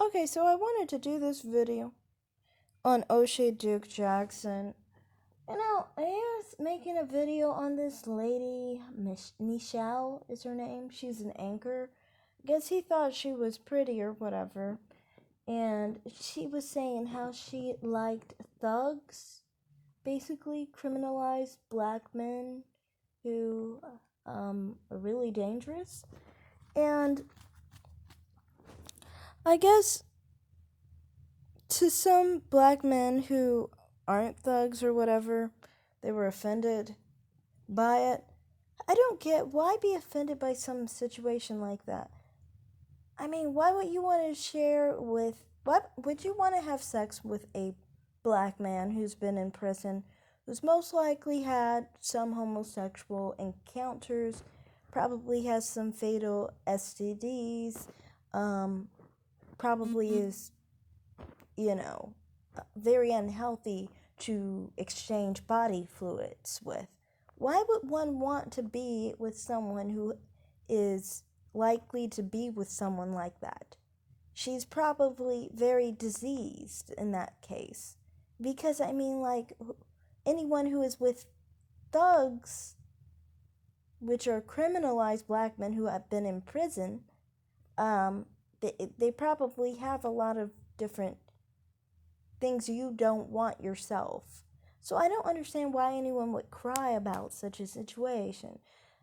Okay, so I wanted to do this video on O'Shea Duke Jackson. I was making a video on this lady, Nichelle is her name. She's an anchor. I guess he thought she was pretty or whatever. And she was saying how she liked thugs, basically criminalized black men who are really dangerous. And I guess to some black men who aren't thugs or whatever, they were offended by it. I don't get why be offended by some situation like that. I mean, why would you want to share with, what would you want to have sex with a black man who's been in prison, who's most likely had some homosexual encounters, probably has some fatal STDs, probably is, very unhealthy to exchange body fluids with? Why would one want to be with someone who is likely to be with someone like that? She's probably very diseased in that case. Because, I mean, like, anyone who is with thugs, which are criminalized black men who have been in prison, they probably have a lot of different things you don't want yourself. So I don't understand why anyone would cry about such a situation.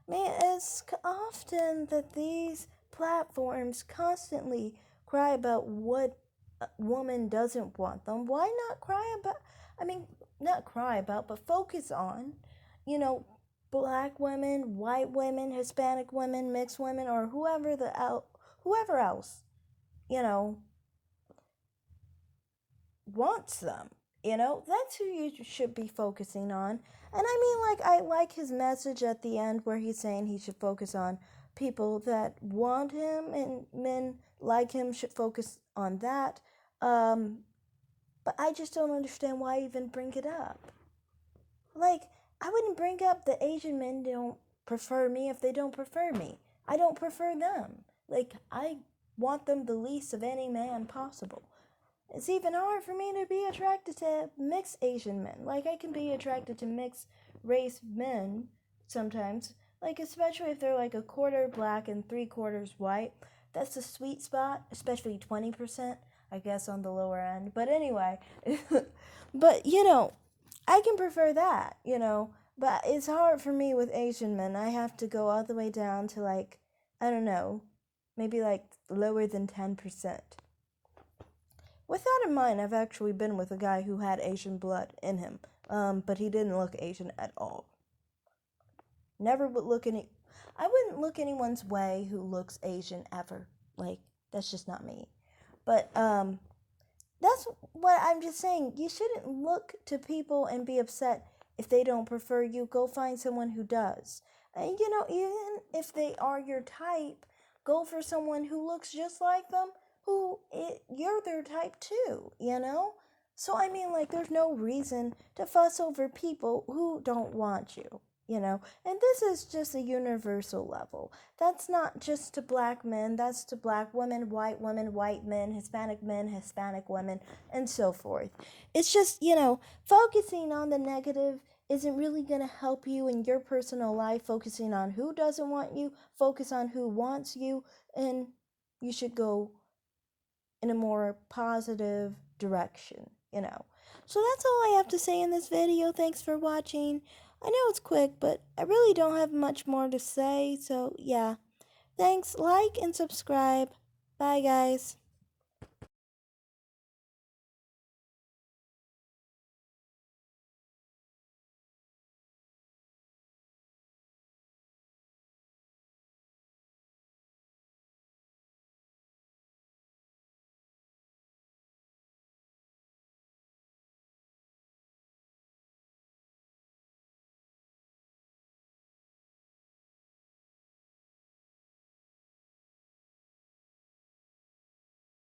Man, it's often that these platforms constantly cry about what a woman doesn't want them. Why not cry about, not cry about, but focus on, you know, black women, white women, Hispanic women, mixed women, or whoever else, you know, wants them. That's who you should be focusing on. And I mean, like, I like his message at the end where he's saying he should focus on people that want him, and men like him should focus on that. But I just don't understand why even bring it up. Like, I wouldn't bring up the Asian men don't prefer me if they don't prefer me. I don't prefer them. Like, I want them the least of any man possible. It's even hard for me to be attracted to mixed Asian men. Like, I can be attracted to mixed race men sometimes. Like, especially if they're like a quarter black and 3/4 white. That's the sweet spot, especially 20%, I guess, on the lower end. But anyway, but I can prefer that. But it's hard for me with Asian men. I have to go all the way down to, like, I don't know, maybe like lower than 10%. With that in mind, I've actually been with a guy who had Asian blood in him, but he didn't look Asian at all. Never would look I wouldn't look anyone's way who looks Asian ever. Like, that's just not me. But, that's what I'm just saying. You shouldn't look to people and be upset if they don't prefer you. Go find someone who does. And, even if they are your type, go for someone who looks just like them, you're their type too. So, I mean, like, there's no reason to fuss over people who don't want you. And this is just a universal level. That's not just to black men, that's to black women, white men, Hispanic women, and so forth. It's just, focusing on the negative isn't really going to help you in your personal life. Focusing on who doesn't want you, focus on who wants you, and you should go in a more positive direction. So that's all I have to say in this video. Thanks for watching. I know it's quick, but I really don't have much more to say. So yeah, thanks, like and subscribe. Bye guys.